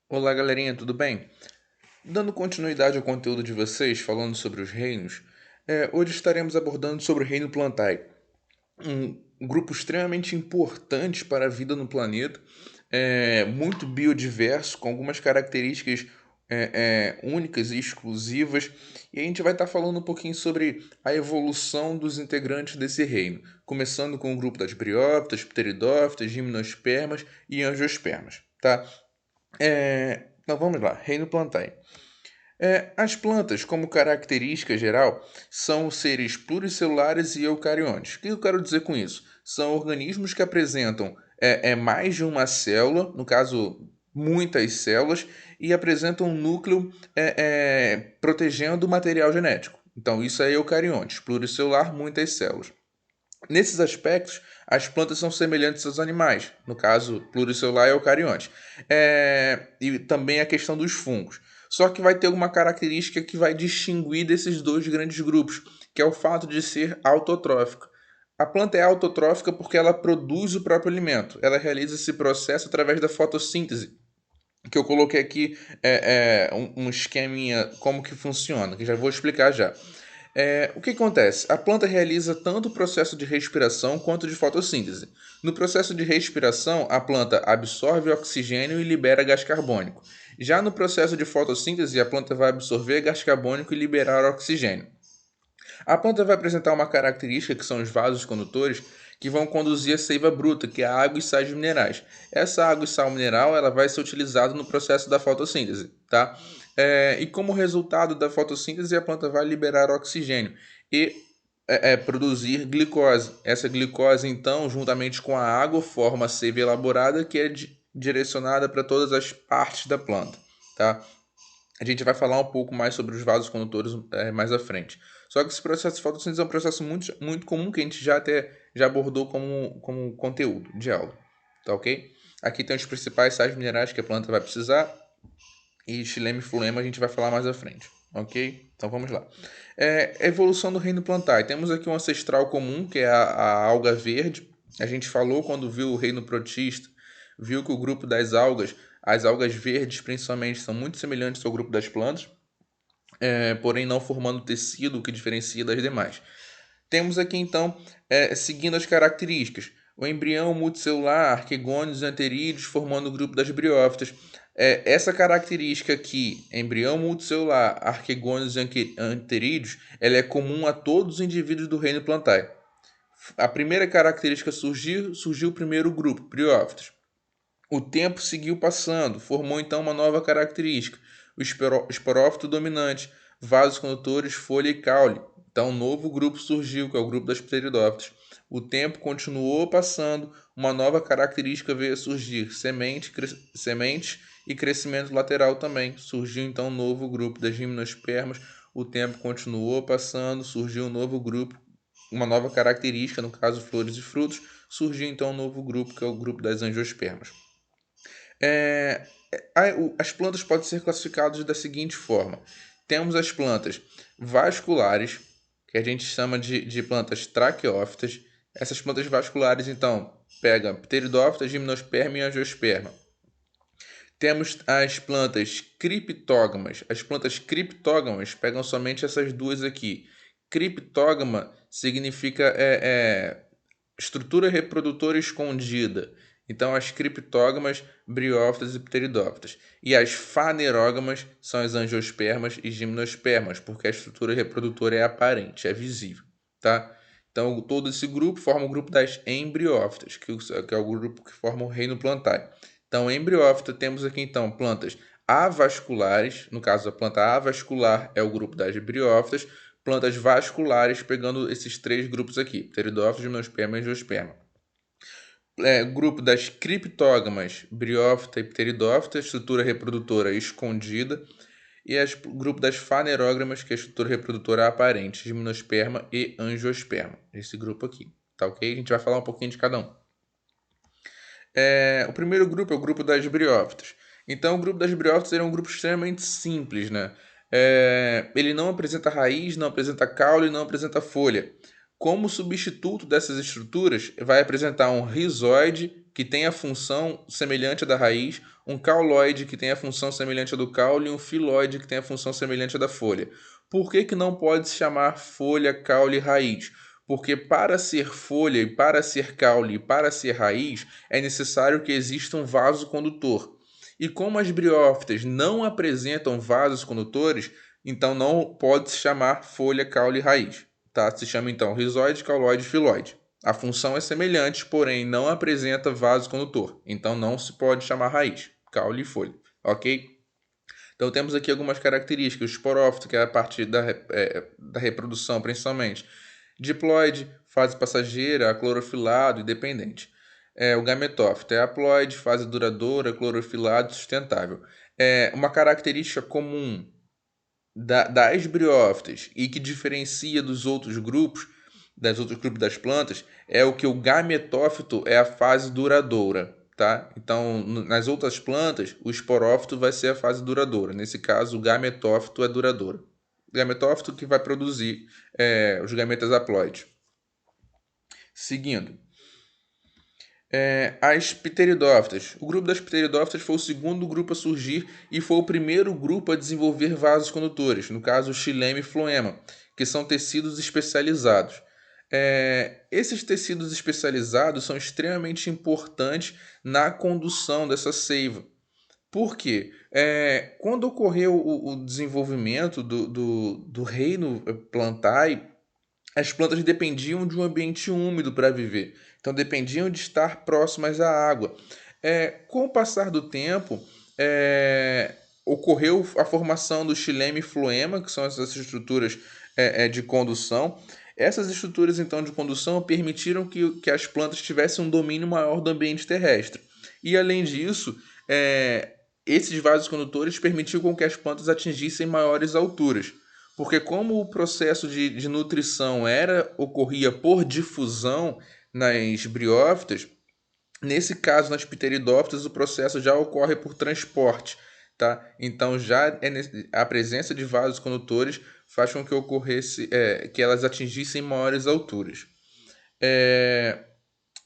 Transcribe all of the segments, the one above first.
Olá, galerinha, tudo bem? Dando continuidade ao conteúdo de vocês, falando sobre os reinos, hoje estaremos abordando sobre o Reino Plantae, um grupo extremamente importante para a vida no planeta, muito biodiverso, com algumas características únicas e exclusivas, e a gente vai estar falando um pouquinho sobre a evolução dos integrantes desse reino, começando com o grupo das briófitas, pteridófitas, gimnospermas e angiospermas, tá? Então vamos lá, Reino Plantae. As plantas, como característica geral, são seres pluricelulares e eucariontes. O que eu quero dizer com isso? São organismos que apresentam mais de uma célula, no caso, muitas células, e apresentam um núcleo protegendo o material genético. Então, isso é eucariontes, pluricelular, muitas células. Nesses aspectos, as plantas são semelhantes aos animais, no caso, pluricelular e eucarionte. E também a questão dos fungos. Só que vai ter uma característica que vai distinguir desses dois grandes grupos, que é o fato de ser autotrófica. A planta é autotrófica porque ela produz o próprio alimento. Ela realiza esse processo através da fotossíntese, que eu coloquei aqui um esqueminha como que funciona, que já vou explicar já. O que acontece? A planta realiza tanto o processo de respiração quanto de fotossíntese. No processo de respiração, a planta absorve oxigênio e libera gás carbônico. Já no processo de fotossíntese, a planta vai absorver gás carbônico e liberar oxigênio. A planta vai apresentar uma característica que são os vasos condutores que vão conduzir a seiva bruta, que é a água e sais minerais. Essa água e sal mineral ela vai ser utilizada no processo da fotossíntese, tá? E como resultado da fotossíntese, a planta vai liberar oxigênio e produzir glicose. Essa glicose, então, juntamente com a água, forma a seiva elaborada que é direcionada para todas as partes da planta, tá? A gente vai falar um pouco mais sobre os vasos condutores mais à frente. Só que esse processo de fotossíntese é um processo muito comum que a gente já abordou como conteúdo de aula. Tá ok? Aqui tem os principais sais minerais que a planta vai precisar e xilema e fulema a gente vai falar mais à frente. Ok? Então vamos lá. Evolução do reino plantar. Temos aqui um ancestral comum que é a alga verde. A gente falou quando viu o reino protista, viu que o grupo das algas, as algas verdes principalmente, são muito semelhantes ao grupo das plantas, porém não formando tecido, o que diferencia das demais. Temos aqui então, seguindo as características, o embrião multicelular, arquegônios e anterídeos formando o grupo das briófitas. Essa característica aqui, embrião multicelular, arquegônios e anterídeos, ela é comum a todos os indivíduos do reino plantae. A primeira característica surgiu o primeiro grupo, briófitas. O tempo seguiu passando, formou então uma nova característica, o esporófito dominante, vasos condutores, folha e caule. Então, um novo grupo surgiu, que é o grupo das pteridófitas. O tempo continuou passando, uma nova característica veio a surgir, sementes e crescimento lateral também. Surgiu então um novo grupo das gimnospermas. O tempo continuou passando, surgiu um novo grupo, uma nova característica, no caso flores e frutos. Surgiu então um novo grupo, que é o grupo das angiospermas. É, as plantas podem ser classificadas da seguinte forma: temos as plantas vasculares, que a gente chama de plantas traqueófitas. Essas plantas vasculares, então, pegam pteridófitas, gimnosperma e angiosperma. Temos as plantas criptógamas. As plantas criptógamas pegam somente essas duas aqui. Criptógama significa estrutura reprodutora escondida. Então, as criptógamas, briófitas e pteridófitas. E as fanerógamas são as angiospermas e gimnospermas, porque a estrutura reprodutora é aparente, é visível, tá? Então, todo esse grupo forma o grupo das embriófitas, que é o grupo que forma o reino plantar. Então, embriófita, temos aqui então plantas avasculares, no caso a planta avascular é o grupo das briófitas, plantas vasculares, pegando esses três grupos aqui, pteridófitos, gimnosperma e angiosperma. Grupo das criptógamas, briófita e pteridófita, estrutura reprodutora escondida, e grupo das fanerógamas, que é a estrutura reprodutora aparente, gimnosperma e angiosperma. Esse grupo aqui, tá ok? A gente vai falar um pouquinho de cada um. O primeiro grupo é o grupo das briófitas. Então, o grupo das briófitas é um grupo extremamente simples, né? Ele não apresenta raiz, não apresenta caule, não apresenta folha. Como substituto dessas estruturas, vai apresentar um rizóide, que tem a função semelhante à da raiz, um cauloide, que tem a função semelhante à do caule, e um filóide, que tem a função semelhante à da folha. Por que não pode se chamar folha, caule e raiz? Porque para ser folha, e para ser caule e para ser raiz, é necessário que exista um vaso condutor. E como as briófitas não apresentam vasos condutores, então não pode se chamar folha, caule e raiz. Tá? Se chama então rizoide, cauloide e filóide. A função é semelhante, porém não apresenta vaso condutor. Então não se pode chamar raiz, caule e folha. Ok? Então temos aqui algumas características. O esporófito, que é a parte da reprodução principalmente. Diploide, fase passageira, aclorofilado e dependente. O gametófito é haploide, fase duradoura, clorofilado e sustentável. Uma característica comum das briófitas e que diferencia dos outros grupos das plantas, é o que o gametófito é a fase duradoura, tá? Então, nas outras plantas, o esporófito vai ser a fase duradoura. Nesse caso, o gametófito é duradouro. O gametófito que vai produzir os gametas haploides. Seguindo. As pteridófitas. O grupo das pteridófitas foi o segundo grupo a surgir e foi o primeiro grupo a desenvolver vasos condutores, no caso o xilema e floema, que são tecidos especializados. Esses tecidos especializados são extremamente importantes na condução dessa seiva. Por quê? Quando ocorreu o desenvolvimento do reino plantae, as plantas dependiam de um ambiente úmido para viver, então dependiam de estar próximas à água. Com o passar do tempo, ocorreu a formação do xilema e floema, que são essas estruturas de condução. Essas estruturas então de condução permitiram que as plantas tivessem um domínio maior do ambiente terrestre. E além disso, esses vasos condutores permitiam com que as plantas atingissem maiores alturas. Porque como o processo de nutrição ocorria por difusão nas briófitas, nesse caso nas pteridófitas o processo já ocorre por transporte, tá? Então já a presença de vasos condutores faz com que ocorresse que elas atingissem maiores alturas.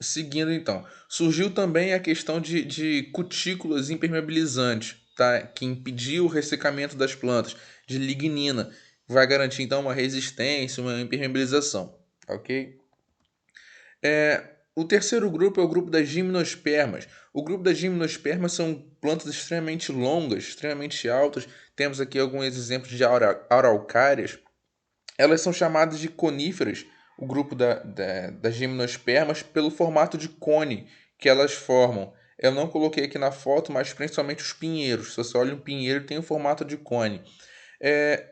Seguindo então, surgiu também a questão de cutículas impermeabilizantes, tá? Que impediu o ressecamento das plantas, de lignina, vai garantir então uma resistência, uma impermeabilização, ok? O terceiro grupo é o grupo das gimnospermas. O grupo das gimnospermas são plantas extremamente longas, extremamente altas. Temos aqui alguns exemplos de araucárias. Elas são chamadas de coníferas, o grupo das gimnospermas, pelo formato de cone que elas formam. Eu não coloquei aqui na foto, mas principalmente os pinheiros. Se você olha um pinheiro, tem o formato de cone.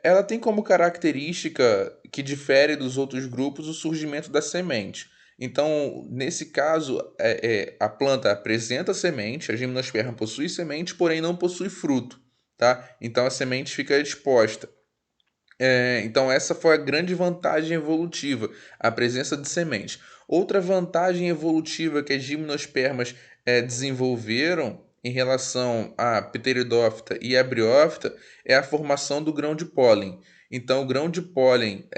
Ela tem como característica que difere dos outros grupos o surgimento da semente. Então, nesse caso, a planta apresenta semente, a gimnosperma possui semente, porém não possui fruto, tá? Então a semente fica exposta. Então essa foi a grande vantagem evolutiva, a presença de semente. Outra vantagem evolutiva que as gimnospermas desenvolveram em relação à pteridófita e à briófita é a formação do grão de pólen. Então o grão de pólen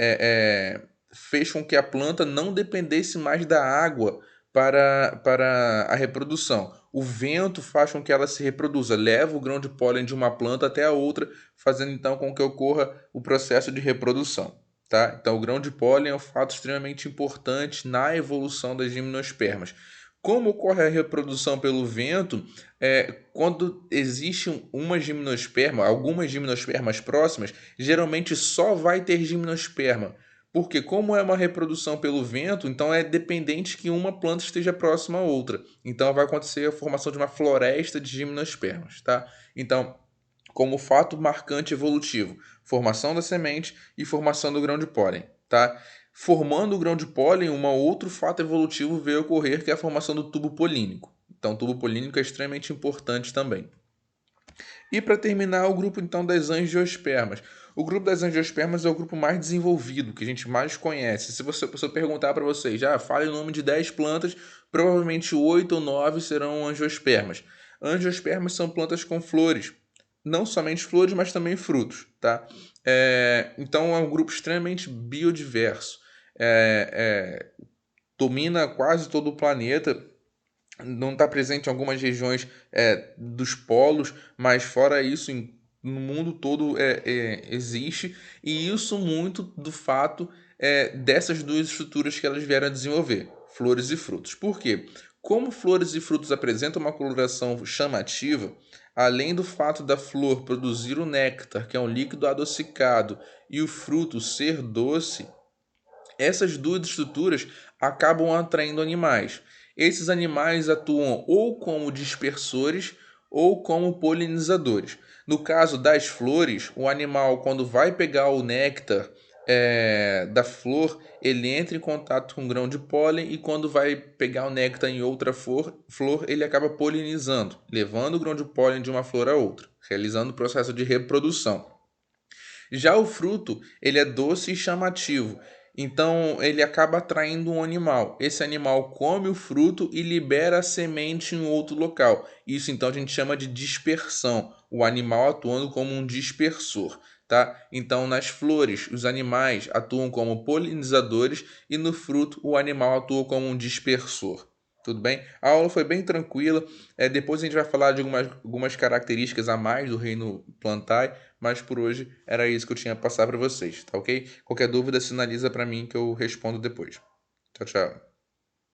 fez com que a planta não dependesse mais da água para a reprodução. O vento faz com que ela se reproduza, leva o grão de pólen de uma planta até a outra, fazendo então com que ocorra o processo de reprodução. Tá? Então, o grão de pólen é um fato extremamente importante na evolução das gimnospermas. Como ocorre a reprodução pelo vento, quando existe uma gimnosperma, algumas gimnospermas próximas, geralmente só vai ter gimnosperma. Porque como é uma reprodução pelo vento, então é dependente que uma planta esteja próxima à outra. Então vai acontecer a formação de uma floresta de gimnospermas, tá? Então, como fato marcante evolutivo, formação da semente e formação do grão de pólen, tá? Formando o grão de pólen, um outro fato evolutivo veio ocorrer, que é a formação do tubo polínico. Então, o tubo polínico é extremamente importante também. E para terminar, o grupo então das angiospermas. O grupo das angiospermas é o grupo mais desenvolvido, que a gente mais conhece. Se eu perguntar para vocês, fale o nome de 10 plantas, provavelmente 8 ou 9 serão angiospermas. Angiospermas são plantas com flores, não somente flores, mas também frutos, tá? Então é um grupo extremamente biodiverso. Domina quase todo o planeta. não está presente em algumas regiões dos polos, mas fora isso, no mundo todo existe, e isso muito do fato dessas duas estruturas que elas vieram a desenvolver, flores e frutos. Por quê? Como flores e frutos apresentam uma coloração chamativa, além do fato da flor produzir o néctar, que é um líquido adocicado, e o fruto ser doce, essas duas estruturas acabam atraindo animais. Esses animais atuam ou como dispersores ou como polinizadores. No caso das flores, o animal, quando vai pegar o néctar da flor, ele entra em contato com um grão de pólen e quando vai pegar o néctar em outra flor, ele acaba polinizando, levando o grão de pólen de uma flor a outra, realizando o processo de reprodução. Já o fruto, ele é doce e chamativo. Então, ele acaba atraindo um animal. Esse animal come o fruto e libera a semente em outro local. Isso então a gente chama de dispersão, o animal atuando como um dispersor, tá? Então, nas flores, os animais atuam como polinizadores e no fruto, o animal atua como um dispersor. Tudo bem? A aula foi bem tranquila. Depois a gente vai falar de algumas características a mais do reino Plantae, mas por hoje era isso que eu tinha a passar para vocês, tá ok? Qualquer dúvida, sinaliza para mim que eu respondo depois. Tchau, tchau.